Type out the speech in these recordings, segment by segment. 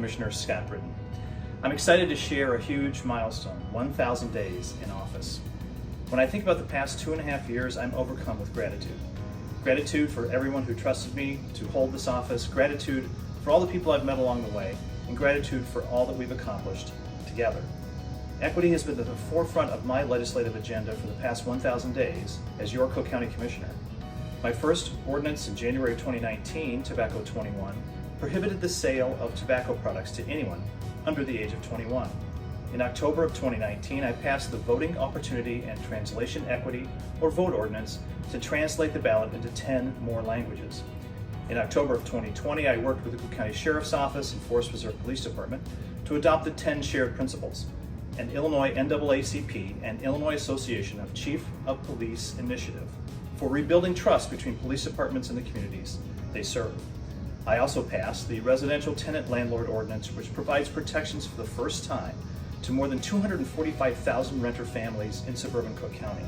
Commissioner Scott Britton. I'm excited to share a huge milestone, 1,000 days in office. When I think about the past 2.5 years, I'm overcome with gratitude. Gratitude for everyone who trusted me to hold this office, gratitude for all the people I've met along the way, and gratitude for all that we've accomplished together. Equity has been at the forefront of my legislative agenda for the past 1,000 days as your Cook County Commissioner. My first ordinance in January of 2019, Tobacco 21, prohibited the sale of tobacco products to anyone under the age of 21. In October of 2019, I passed the Voting Opportunity and Translation Equity, or VOTE ordinance, to translate the ballot into 10 more languages. In October of 2020, I worked with the Cook County Sheriff's Office and Forest Preserve Police Department to adopt the 10 shared principles, an Illinois NAACP and Illinois Association of Chief of Police initiative for rebuilding trust between police departments and the communities they serve. I also passed the Residential Tenant Landlord Ordinance, which provides protections for the first time to more than 245,000 renter families in suburban Cook County.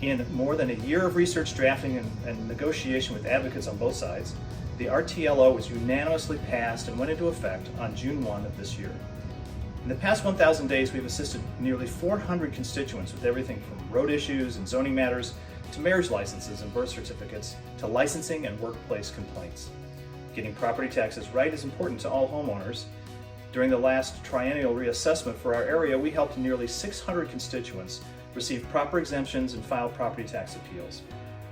In more than a year of research, drafting, and negotiation with advocates on both sides, the RTLO was unanimously passed and went into effect on June 1 of this year. In the past 1,000 days, we've assisted nearly 400 constituents with everything from road issues and zoning matters to marriage licenses and birth certificates to licensing and workplace complaints. Getting property taxes right is important to all homeowners. During the last triennial reassessment for our area, we helped nearly 600 constituents receive proper exemptions and file property tax appeals.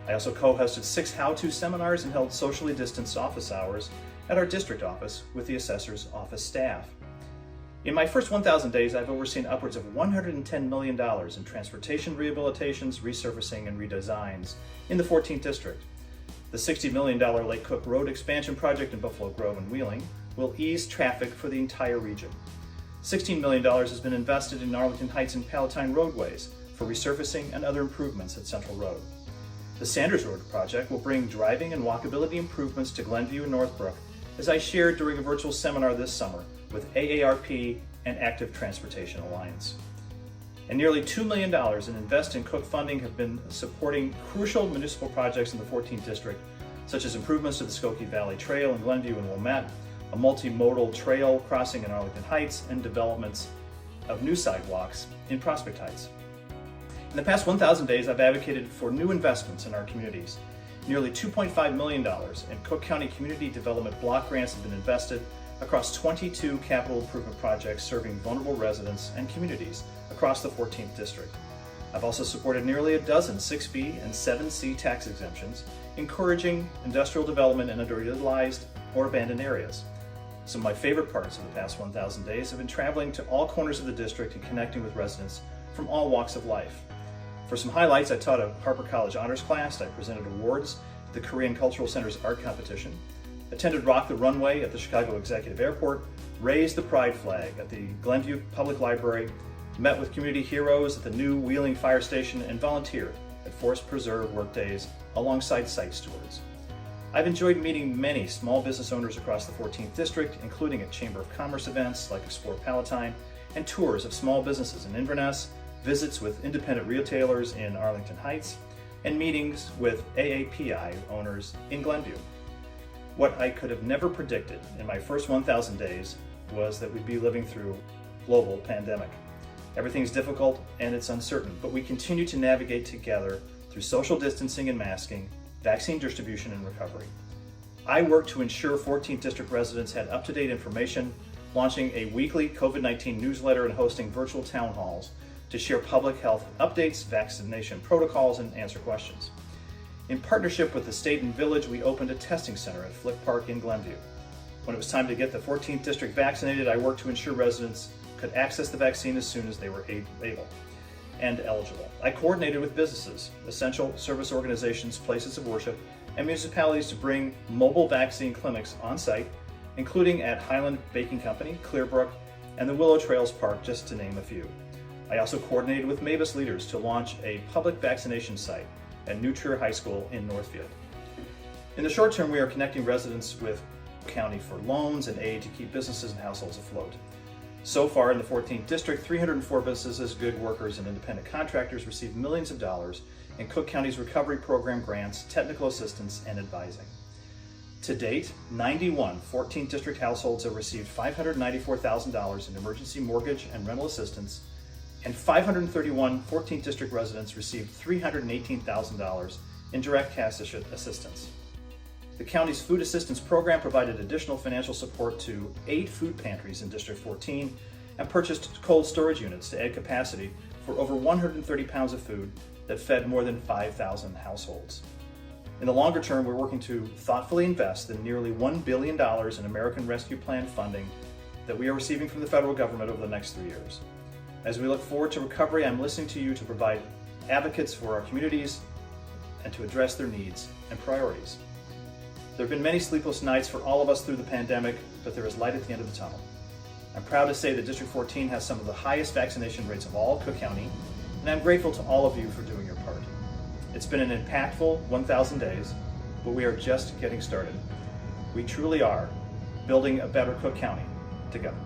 I also co-hosted 6 how-to seminars and held socially distanced office hours at our district office with the assessor's office staff. In my first 1,000 days, I've overseen upwards of $110 million in transportation rehabilitations, resurfacing, and redesigns in the 14th District. The $60 million Lake Cook Road expansion project in Buffalo Grove and Wheeling will ease traffic for the entire region. $16 million has been invested in Arlington Heights and Palatine roadways for resurfacing and other improvements at Central Road. The Sanders Road project will bring driving and walkability improvements to Glenview and Northbrook, as I shared during a virtual seminar this summer with AARP and Active Transportation Alliance. And nearly $2 million in Invest in Cook funding have been supporting crucial municipal projects in the 14th District, such as improvements to the Skokie Valley Trail in Glenview and Wilmette, a multimodal trail crossing in Arlington Heights, and developments of new sidewalks in Prospect Heights. In the past 1,000 days, I've advocated for new investments in our communities. Nearly $2.5 million in Cook County Community Development Block Grants have been invested across 22 capital improvement projects serving vulnerable residents and communities across the 14th District. I've also supported nearly a dozen 6B and 7C tax exemptions, encouraging industrial development in underutilized or abandoned areas. Some of my favorite parts of the past 1,000 days have been traveling to all corners of the district and connecting with residents from all walks of life. For some highlights, I taught a Harper College honors class, I presented awards at the Korean Cultural Center's art competition, attended Rock the Runway at the Chicago Executive Airport, raised the pride flag at the Glenview Public Library, met with community heroes at the new Wheeling Fire Station, and volunteered at Forest Preserve workdays alongside site stewards. I've enjoyed meeting many small business owners across the 14th District, including at Chamber of Commerce events like Explore Palatine, and tours of small businesses in Inverness, visits with independent retailers in Arlington Heights, and meetings with AAPI owners in Glenview. What I could have never predicted in my first 1,000 days was that we'd be living through a global pandemic. Everything's difficult and it's uncertain, but we continue to navigate together through social distancing and masking, vaccine distribution and recovery. I worked to ensure 14th District residents had up-to-date information, launching a weekly COVID-19 newsletter and hosting virtual town halls to share public health updates, vaccination protocols, and answer questions. In partnership with the state and village, we opened a testing center at Flick Park in Glenview. When it was time to get the 14th District vaccinated, I worked to ensure residents could access the vaccine as soon as they were able and eligible. I coordinated with businesses, essential service organizations, places of worship, and municipalities to bring mobile vaccine clinics on site, including at Highland Baking Company, Clearbrook, and the Willow Trails Park, just to name a few. I also coordinated with Mavis leaders to launch a public vaccination site at New Trier High School in Northfield. In the short term, we are connecting residents with county for loans and aid to keep businesses and households afloat. So far in the 14th District, 304 businesses, good workers, and independent contractors received millions of dollars in Cook County's recovery program grants, technical assistance, and advising. To date, 91 14th District households have received $594,000 in emergency mortgage and rental assistance, and 531 14th District residents received $318,000 in direct cash assistance. The county's food assistance program provided additional financial support to 8 food pantries in District 14 and purchased cold storage units to add capacity for over 130 pounds of food that fed more than 5,000 households. In the longer term, we're working to thoughtfully invest the nearly $1 billion in American Rescue Plan funding that we are receiving from the federal government over the next 3 years. As we look forward to recovery, I'm listening to you to provide advocates for our communities and to address their needs and priorities. There have been many sleepless nights for all of us through the pandemic, but there is light at the end of the tunnel. I'm proud to say that District 14 has some of the highest vaccination rates of all Cook County, and I'm grateful to all of you for doing your part. It's been an impactful 1,000 days, but we are just getting started. We truly are building a better Cook County together.